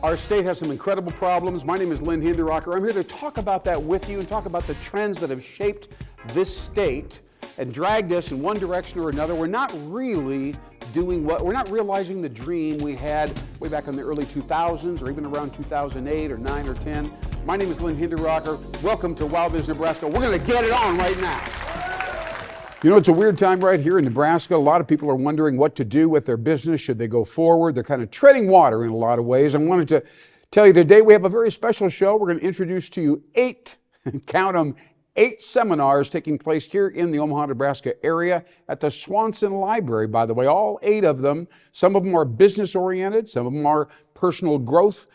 Our state has some incredible problems. My name is Lynn Hinderrocker. I'm here to talk about that with you and talk about the trends that have shaped this state and dragged us in one direction or another. We're not really we're not realizing the dream we had way back in the early 2000s or even around 2008 or 9 or 10. My name is Lynn Hinderrocker. Welcome to WowBiz, Nebraska. We're going to get it on right now. You know, it's a weird time right here in Nebraska. A lot of people are wondering what to do with their business. Should they go forward? They're kind of treading water in a lot of ways. I wanted to tell you today we have a very special show. We're going to introduce to you 8, count them, 8 seminars taking place here in the Omaha, Nebraska area at the Swanson Library, by the way, all 8 of them. Some of them are business oriented, some of them are personal growth,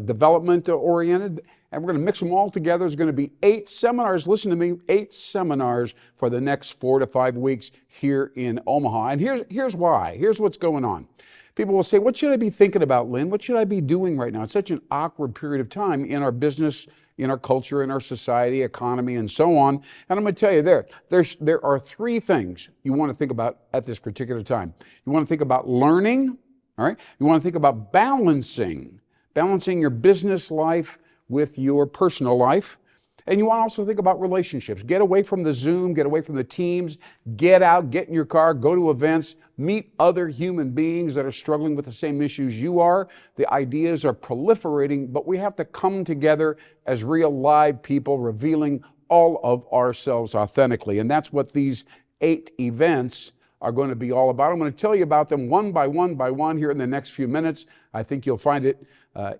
development oriented, and we're going to mix them all together. There's going to be 8 seminars, listen to me, 8 seminars for the next 4 to 5 weeks here in Omaha. And here's why. Here's what's going on. People will say, what should I be thinking about, Lynn? What should I be doing right now? It's such an awkward period of time in our business, in our culture, in our society, economy, and so on. And I'm going to tell you there are 3 things you want to think about at this particular time. You want to think about learning, all right? You want to think about balancing your business life with your personal life. And you want to also think about relationships. Get away from the Zoom, get away from the Teams, get out, get in your car, go to events, meet other human beings that are struggling with the same issues you are. The ideas are proliferating, but we have to come together as real live people, revealing all of ourselves authentically. And that's what these 8 events are going to be all about. I'm going to tell you about them one by one here in the next few minutes. I think you'll find it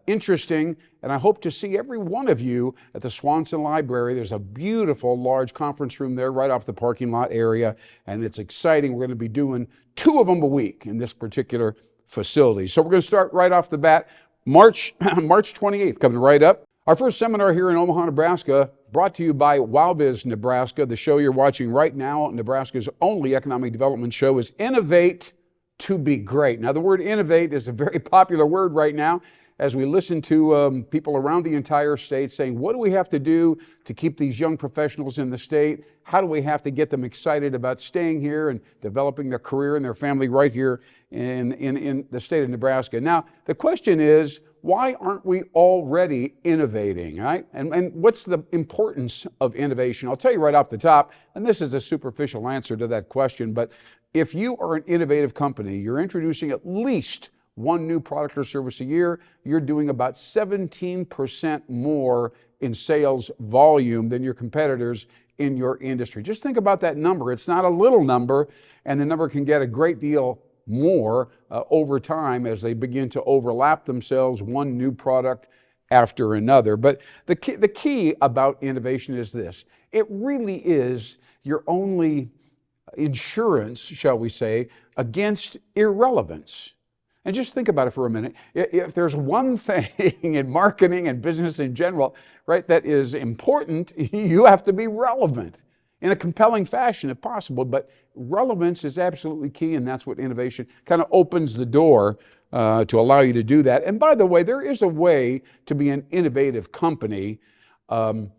interesting, and I hope to see every one of you at the Swanson Library. There's a beautiful large conference room there right off the parking lot area, and it's exciting. We're going to be doing 2 of them a week in this particular facility. So we're going to start right off the bat. March 28th coming right up. Our first seminar here in Omaha, Nebraska, brought to you by WowBiz Nebraska. The show you're watching right now, Nebraska's only economic development show, is Innovate to be Great. Now, the word innovate is a very popular word right now as we listen to people around the entire state saying, what do we have to do to keep these young professionals in the state? How do we have to get them excited about staying here and developing their career and their family right here in the state of Nebraska? Now, the question is, why aren't we already innovating, right? And what's the importance of innovation? I'll tell you right off the top, and this is a superficial answer to that question, but if you are an innovative company, you're introducing at least 1 new product or service a year, you're doing about 17% more in sales volume than your competitors in your industry. Just think about that number. It's not a little number, and the number can get a great deal more over time as they begin to overlap themselves, one new product after another. But the key about innovation is this. It really is your only insurance, shall we say, against irrelevance. And just think about it for a minute. If there's one thing in marketing and business in general, right, that is important, you have to be relevant in a compelling fashion if possible. But relevance is absolutely key, and that's what innovation kind of opens the door to allow you to do that. And by the way, there is a way to be an innovative company and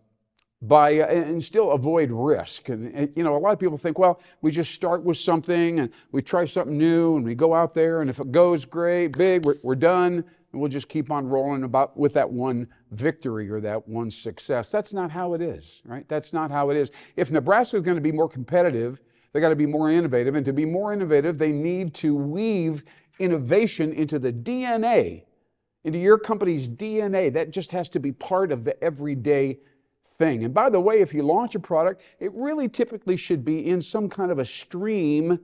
still avoid risk. And you know, a lot of people think, well, we just start with something and we try something new and we go out there, and if it goes great, big, we're done, and we'll just keep on rolling about with that one victory or that one success. That's not how it is, right? That's not how it is. If Nebraska is going to be more competitive, they got to be more innovative, and to be more innovative, they need to weave innovation into the DNA, into your company's DNA. That just has to be part of the everyday thing. And by the way, if you launch a product, it really typically should be in some kind of a stream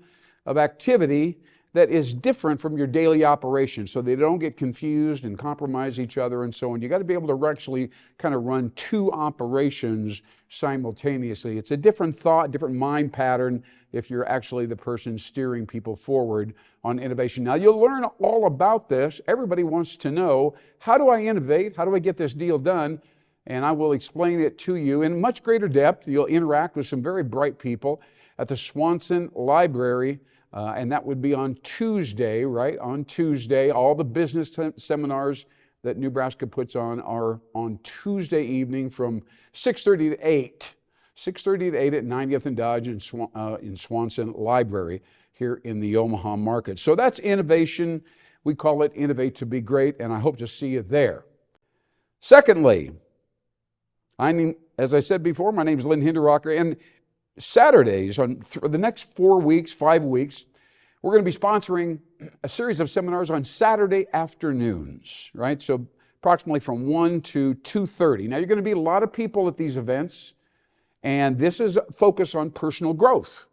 of activity that is different from your daily operation, so they don't get confused and compromise each other and so on. You got to be able to actually kind of run 2 operations simultaneously. It's a different thought, different mind pattern if you're actually the person steering people forward on innovation. Now, you'll learn all about this. Everybody wants to know, how do I innovate? How do I get this deal done? And I will explain it to you in much greater depth. You'll interact with some very bright people at the Swanson Library, and that would be on Tuesday, right? On Tuesday. All the business seminars that Nebraska puts on are on Tuesday evening from 6:30 to 8. 6:30 to 8 at 90th and Dodge in Swanson Library here in the Omaha market. So that's innovation. We call it Innovate to Be Great, and I hope to see you there. Secondly, as I said before, my name is Lynn Hinderrocker, and Saturdays, for the next 5 weeks, we're going to be sponsoring a series of seminars on Saturday afternoons, right? So approximately from 1 to 2:30. Now, you're going to meet a lot of people at these events, and this is a focus on personal growth,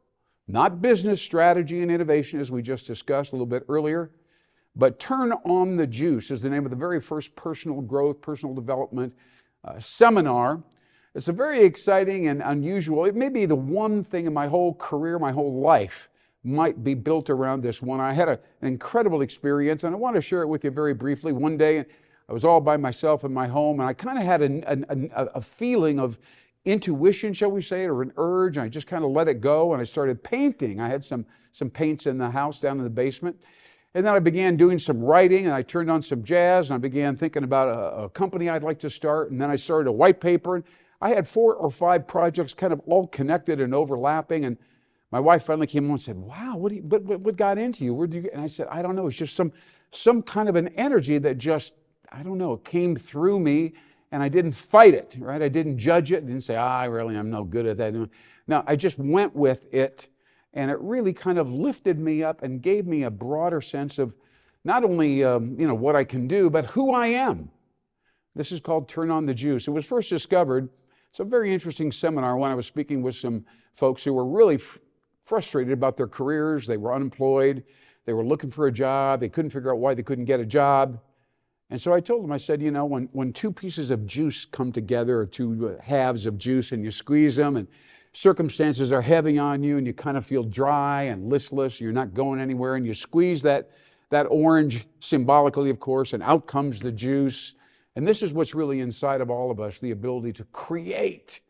not business strategy and innovation, as we just discussed a little bit earlier, but Turn on the Juice is the name of the very first personal growth, personal development seminar. It's a very exciting and unusual, it may be the one thing in my whole career, my whole life, might be built around this one. I had an incredible experience, and I want to share it with you very briefly. One day, I was all by myself in my home, and I kind of had a feeling of intuition, shall we say, or an urge, and I just kind of let it go, and I started painting. I had some paints in the house down in the basement. And then I began doing some writing, and I turned on some jazz, and I began thinking about a company I'd like to start, and then I started a white paper. And I had 4 or 5 projects kind of all connected and overlapping, and my wife finally came on and said, "Wow, what got into you? Where did you get?" And I said, "I don't know. It's just some kind of an energy that just, I don't know, it came through me, and I didn't fight it, right? I didn't judge it. I didn't say, I'm no good at that." No, I just went with it, and it really kind of lifted me up and gave me a broader sense of not only what I can do, but who I am. This is called Turn on the Juice. It was first discovered. It's a very interesting seminar when I was speaking with some folks who were really frustrated about their careers. They were unemployed. They were looking for a job. They couldn't figure out why they couldn't get a job. And so I told them, I said, when 2 pieces of juice come together, or 2 halves of juice, and you squeeze them, and circumstances are heavy on you, and you kind of feel dry and listless, you're not going anywhere, and you squeeze that orange, symbolically, of course, and out comes the juice. And this is what's really inside of all of us, the ability to create,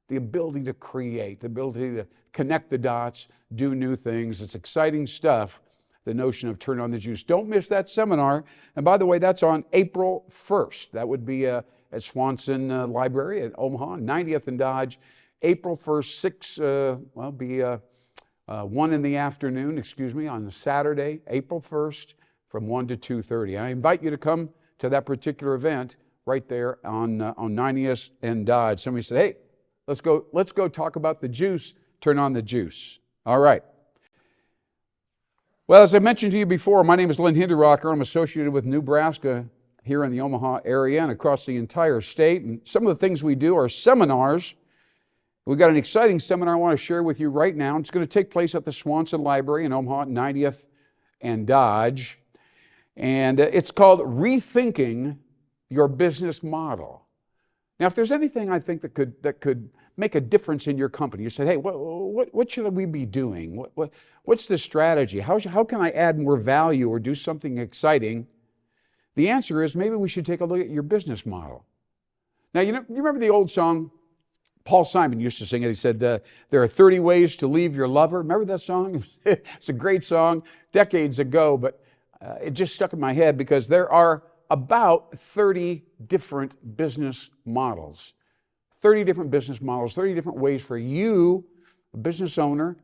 the ability to connect the dots, do new things. It's exciting stuff, the notion of Turn on the Juice. Don't miss that seminar. And by the way, that's on April 1st. That would be at Swanson Library at Omaha, 90th and Dodge. April 1st, 1 in the afternoon, on Saturday, April 1st, from 1 to 2:30. I invite you to come to that particular event right there on 90th and Dodge. Somebody said, "Hey, let's go talk about the juice, Turn on the Juice." All right. Well, as I mentioned to you before, my name is Lynn Hinderrocker. I'm associated with Nebraska here in the Omaha area and across the entire state. And some of the things we do are seminars. We've got an exciting seminar I want to share with you right now. It's going to take place at the Swanson Library in Omaha, 90th and Dodge. And it's called Rethinking Your Business Model. Now, if there's anything I think that could make a difference in your company, you said, "Hey, what should we be doing? What's the strategy? How can I add more value or do something exciting?" The answer is maybe we should take a look at your business model. Now, you remember the old song? Paul Simon used to sing it. He said, "There are 30 ways to leave your lover." Remember that song? It's a great song, decades ago, but it just stuck in my head because there are about 30 different business models. 30 different business models, 30 different ways for you, a business owner,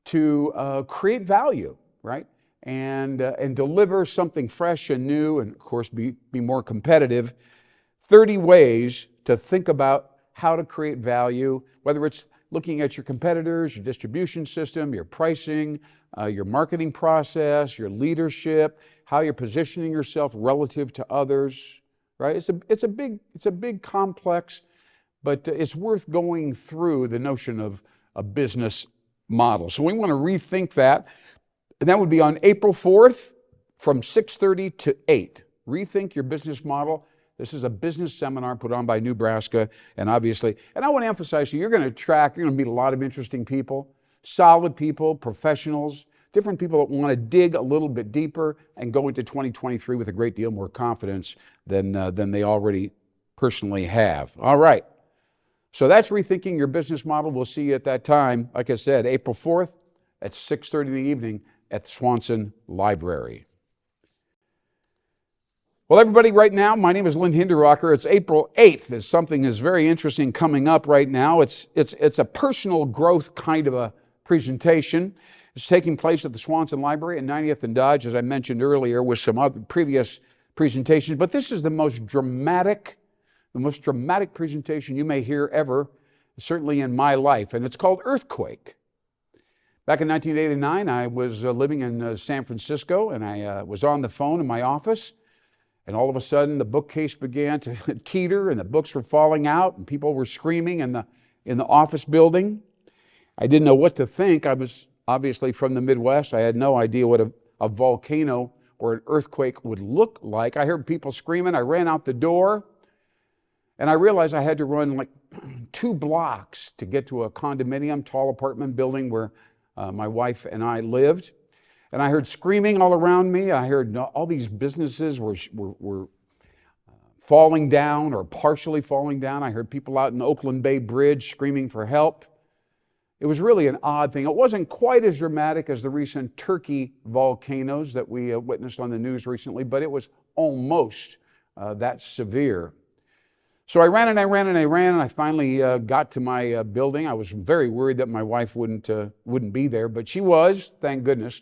to create value, right? And deliver something fresh and new, and of course be more competitive. 30 ways to think about how to create value, whether it's looking at your competitors, your distribution system, your pricing, your marketing process, your leadership, how you're positioning yourself relative to others, right? It's a big complex, but it's worth going through the notion of a business model. So we want to rethink that, and that would be on April 4th from 6:30 to 8. Rethink your business model. This is a business seminar put on by Nebraska, and obviously, and I want to emphasize to you, you're going to meet a lot of interesting people, solid people, professionals, different people that want to dig a little bit deeper and go into 2023 with a great deal more confidence than they already personally have. All right. So that's Rethinking Your Business Model. We'll see you at that time. Like I said, April 4th at 6:30 in the evening at the Swanson Library. Well, everybody, right now, my name is Lynn Hinderrocker. It's April 8th. There's something that's very interesting coming up right now. It's a personal growth kind of a presentation. It's taking place at the Swanson Library at 90th and Dodge, as I mentioned earlier, with some other previous presentations. But this is the most dramatic presentation you may hear ever, certainly in my life, and it's called Earthquake. Back in 1989, I was living in San Francisco, and I was on the phone in my office, and all of a sudden the bookcase began to teeter, and the books were falling out, and people were screaming in the office building. I didn't know what to think. I was obviously from the Midwest. I had no idea what a volcano or an earthquake would look like. I heard people screaming. I ran out the door, and I realized I had to run like 2 blocks to get to a condominium, tall apartment building where my wife and I lived. And I heard screaming all around me. I heard all these businesses were falling down or partially falling down. I heard people out in Oakland Bay Bridge screaming for help. It was really an odd thing. It wasn't quite as dramatic as the recent Turkey volcanoes that we witnessed on the news recently, but it was almost that severe. So I ran and I finally got to my building. I was very worried that my wife wouldn't be there, but she was, thank goodness.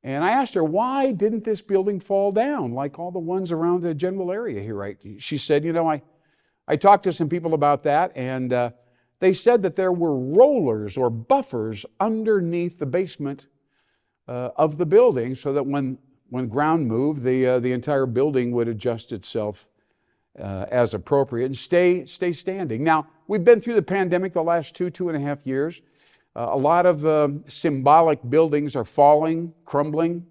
And I asked her, why didn't this building fall down like all the ones around the general area here? Right? She said, I talked to some people about that, and they said that there were rollers or buffers underneath the basement of the building so that when ground moved, the entire building would adjust itself as appropriate and stay standing. Now, we've been through the pandemic the last 2.5 years. A lot of symbolic buildings are falling, crumbling.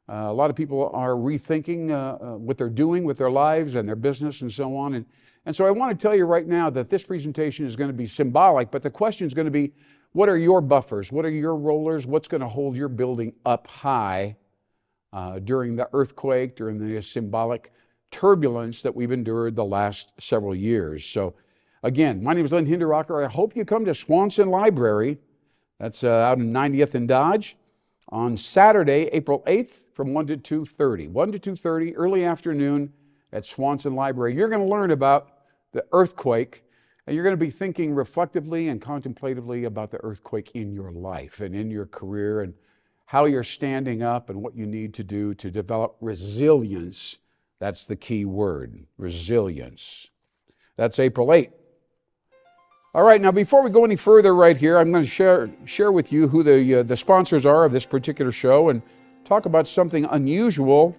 A lot of people are rethinking what they're doing with their lives and their business and so on. And so I want to tell you right now that this presentation is going to be symbolic, but the question is going to be, what are your buffers? What are your rollers? What's going to hold your building up high during the earthquake, during the symbolic turbulence that we've endured the last several years? So again, my name is Len Hinderrocker. I hope you come to Swanson Library. That's out in 90th and Dodge on Saturday, April 8th from 1 to 2:30. 1 to 2:30, early afternoon at Swanson Library. You're going to learn about the earthquake, and you're going to be thinking reflectively and contemplatively about the earthquake in your life and in your career and how you're standing up and what you need to do to develop resilience. That's the key word, resilience. That's April 8th. All right, now before we go any further right here, I'm going to share with you who the sponsors are of this particular show and talk about something unusual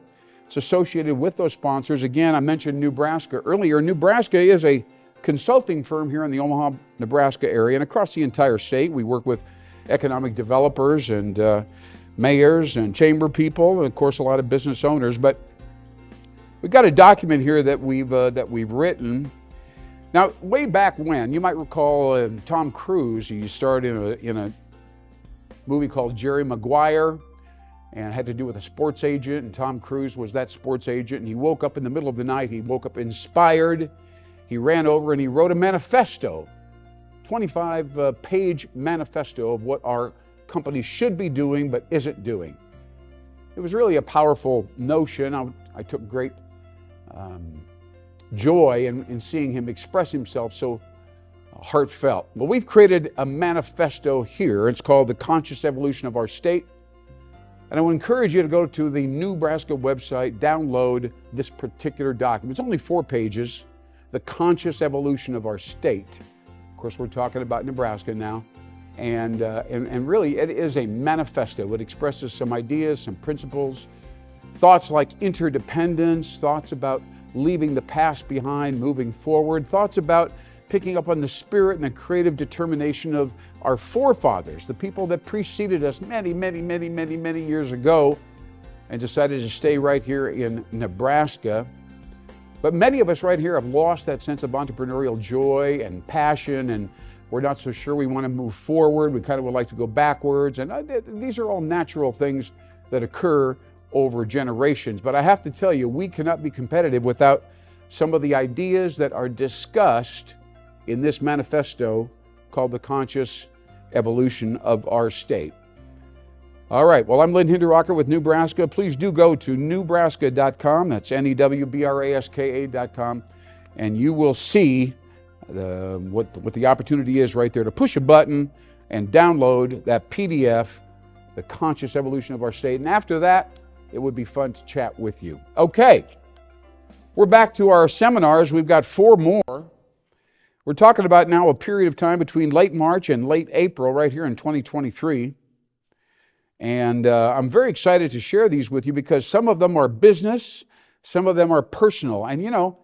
that's associated with those sponsors. Again, I mentioned Nebraska earlier. Nebraska is a consulting firm here in the Omaha, Nebraska area and across the entire state. We work with economic developers and mayors and chamber people and, of course, a lot of business owners. But we've got a document here that we've written. Now, way back when, you might recall Tom Cruise. He starred in a movie called Jerry Maguire, and had to do with a sports agent, and Tom Cruise was that sports agent, and he woke up in the middle of the night. He woke up inspired. He ran over and he wrote a manifesto, 25-page manifesto of what our company should be doing but isn't doing. It was really a powerful notion. I took great joy in seeing him express himself so heartfelt. Well, we've created a manifesto here. It's called The Conscious Evolution of Our State. And I would encourage you to go to the Nebraska website, download this particular document. It's only 4 pages, The Conscious Evolution of Our State. Of course, we're talking about Nebraska now. And really, it is a manifesto. It expresses some ideas, some principles, thoughts like interdependence, thoughts about leaving the past behind, moving forward, thoughts about picking up on the spirit and the creative determination of our forefathers, the people that preceded us many years ago and decided to stay right here in Nebraska. But many of us right here have lost that sense of entrepreneurial joy and passion, and we're not so sure we want to move forward. We kind of would like to go backwards. And these are all natural things that occur over generations. But I have to tell you, we cannot be competitive without some of the ideas that are discussed in this manifesto called The Conscious Evolution of Our State. All right, well, I'm Len Hinderrocker with Nebraska. Please do go to nebraska.com. That's NEWBRASKA.com. And you will see what the opportunity is right there to push a button and download that PDF the conscious evolution of our state. And after that, it would be fun to chat with you. Okay, we're back to our seminars. We've got 4 more. We're talking about now a period of time between late March and late April right here in 2023. And I'm very excited to share these with you because some of them are business, some of them are personal. And you know,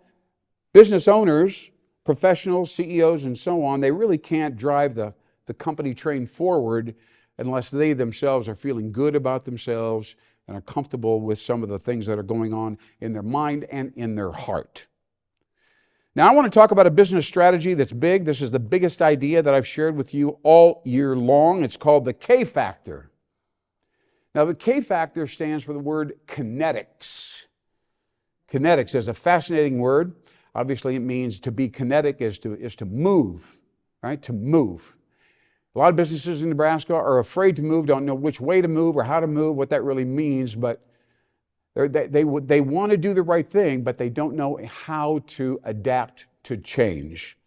business owners, professionals, CEOs, and so on, they really can't drive the company train forward unless they themselves are feeling good about themselves and are comfortable with some of the things that are going on in their mind and in their heart. Now, I want to talk about a business strategy that's big. This is the biggest idea that I've shared with you all year long. It's called the K factor. Now, the K factor stands for the word kinetics. Kinetics is a fascinating word. Obviously, it means to be kinetic is to move, right? To move. A lot of businesses in Nebraska are afraid to move, don't know which way to move or how to move, what that really means, but they want to do the right thing, but they don't know how to adapt to change.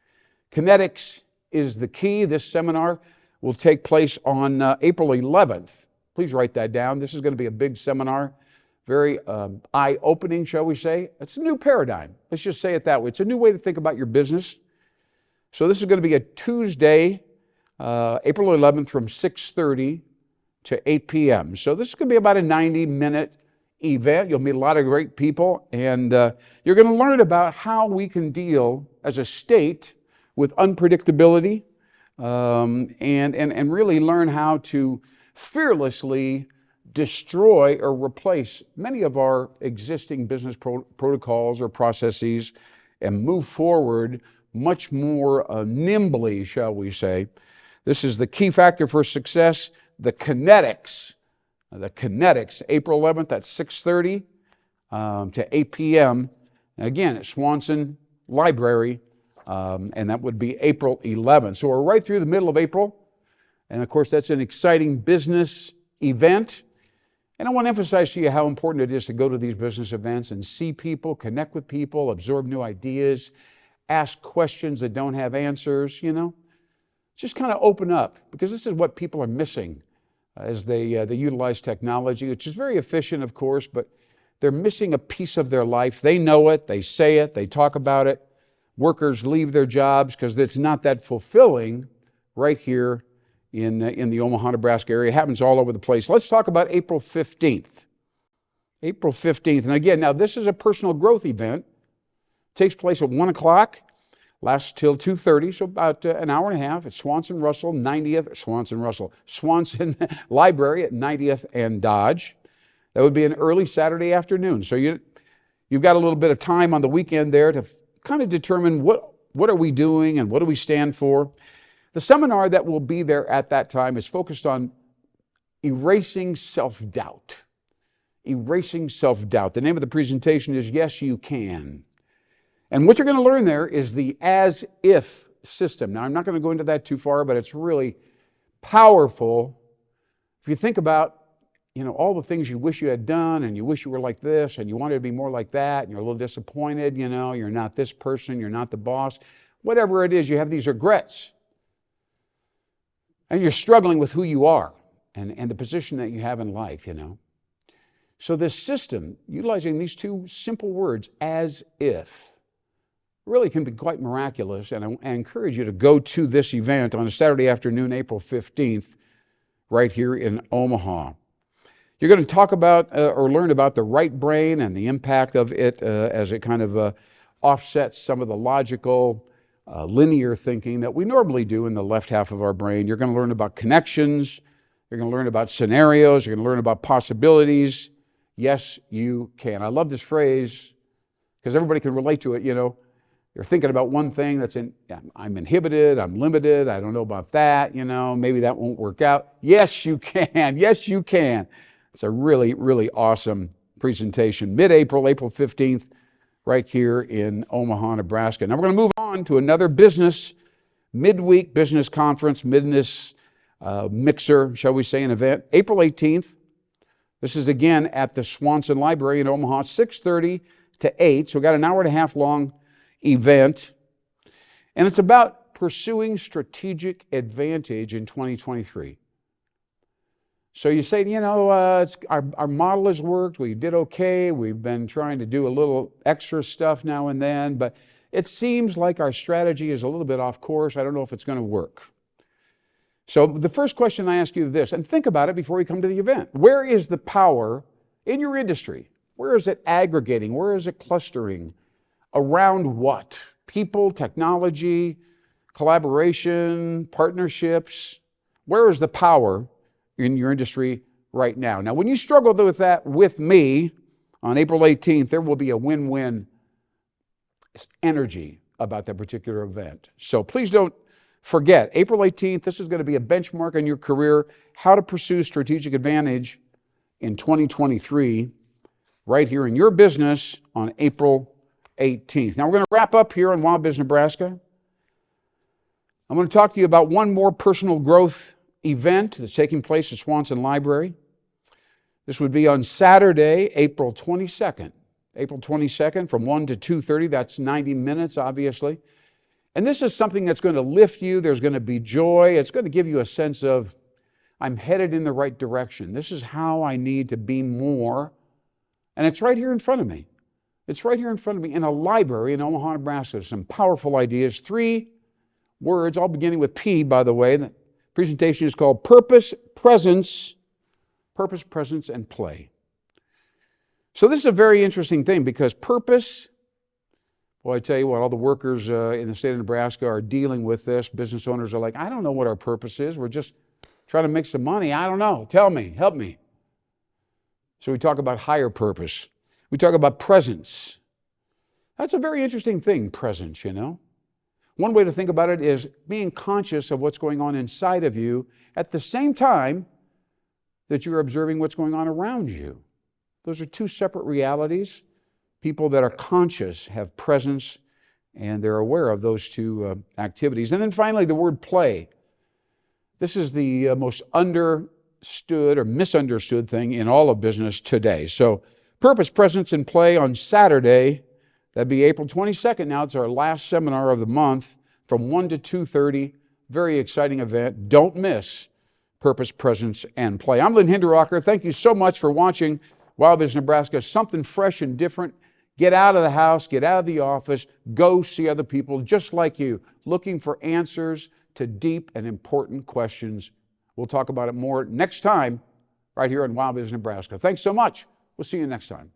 Kinetics is the key. This seminar will take place on April 11th. Please write that down. This is going to be a big seminar, very eye-opening, shall we say. It's a new paradigm. Let's just say it that way. It's a new way to think about your business. So this is going to be a Tuesday, April 11th from 6:30 to 8 p.m. So this is going to be about a 90-minute event. You'll meet a lot of great people, and you're going to learn about how we can deal as a state with unpredictability and really learn how to fearlessly destroy or replace many of our existing business protocols or processes and move forward much more nimbly, shall we say. This is the key factor for success, the kinetics. The kinetics, April 11th at 6:30 to 8 p.m. Again, at Swanson Library, and that would be April 11th. So we're right through the middle of April. And of course, that's an exciting business event. And I want to emphasize to you how important it is to go to these business events and see people, connect with people, absorb new ideas, ask questions that don't have answers, you know. Just kind of open up, because this is what people are missing as they utilize technology, which is very efficient, of course, but they're missing a piece of their life. They know it, they say it, they talk about it. Workers leave their jobs because it's not that fulfilling right here in the Omaha, Nebraska area. It happens all over the place. Let's talk about April 15th. April 15th. And again, now this is a personal growth event. It takes place at 1 o'clock, lasts till 2:30, so about an hour and a half at Swanson Library at 90th and Dodge. That would be an early Saturday afternoon. So you've got a little bit of time on the weekend there to kind of determine what are we doing and what do we stand for. The seminar that will be there at that time is focused on erasing self-doubt. Erasing self-doubt. The name of the presentation is Yes, You Can. And what you're going to learn there is the as-if system. Now, I'm not going to go into that too far, but it's really powerful. If you think about, you know, all the things you wish you had done, and you wish you were like this, and you wanted to be more like that, and you're a little disappointed, you know, you're not this person, you're not the boss. Whatever it is, you have these regrets. And you're struggling with who you are and the position that you have in life, you know. So this system, utilizing these 2 simple words, as if, really can be quite miraculous. And I encourage you to go to this event on a Saturday afternoon, April 15th, right here in Omaha. You're going to talk about or learn about the right brain and the impact of it as it kind of offsets some of the logical, linear thinking that we normally do in the left half of our brain. You're going to learn about connections. You're going to learn about scenarios. You're going to learn about possibilities. Yes, you can. I love this phrase because everybody can relate to it. You know, you're thinking about one thing I'm inhibited, I'm limited, I don't know about that, you know, maybe that won't work out. Yes, you can. Yes, you can. It's a really, really awesome presentation. Mid-April, April 15th, right here in Omaha, Nebraska. Now we're going to move on to another midweek business conference, business mixer, shall we say, an event. April 18th. This is again at the Swanson Library in Omaha, 6:30 to 8. So we've got an hour and a half long event. And it's about pursuing strategic advantage in 2023. So you say, our model has worked, we did okay, we've been trying to do a little extra stuff now and then, but it seems like our strategy is a little bit off course. I don't know if it's going to work. So the first question I ask you is this, and think about it before you come to the event. Where is the power in your industry? Where is it aggregating? Where is it clustering? Around what? People, technology, collaboration, partnerships? Where is the power in your industry right now? Now, when you struggle with that with me on April 18th, there will be a win-win energy about that particular event. So please don't forget, April 18th, this is going to be a benchmark in your career, how to pursue strategic advantage in 2023, right here in your business on April 18th. Now, we're going to wrap up here on WowBiz Nebraska. I'm going to talk to you about one more personal growth event that's taking place at Swanson Library. This would be on Saturday, April 22nd. April 22nd from 1 to 2:30. That's 90 minutes, obviously. And this is something that's going to lift you. There's going to be joy. It's going to give you a sense of, I'm headed in the right direction. This is how I need to be more. And it's right here in front of me. It's right here in front of me in a library in Omaha, Nebraska. Some powerful ideas. 3 words, all beginning with P, by the way. The presentation is called Purpose, Presence, and Play. So this is a very interesting thing because purpose, well, I tell you what, all the workers in the state of Nebraska are dealing with this. Business owners are like, I don't know what our purpose is. We're just trying to make some money. I don't know. Tell me. Help me. So we talk about higher purpose. We talk about presence. That's a very interesting thing, presence, One way to think about it is being conscious of what's going on inside of you at the same time that you're observing what's going on around you. Those are 2 separate realities. People that are conscious have presence, and they're aware of those 2 activities. And then finally, the word play. This is the most understood or misunderstood thing in all of business today. So purpose, presence, and play on Saturday. That'd be April 22nd now. It's our last seminar of the month from 1 to 2:30. Very exciting event. Don't miss Purpose, Presence, and Play. I'm Lynn Hinderrocker. Thank you so much for watching WowBiz Nebraska. Something fresh and different. Get out of the house, get out of the office, go see other people just like you, looking for answers to deep and important questions. We'll talk about it more next time right here on WowBiz Nebraska. Thanks so much. We'll see you next time.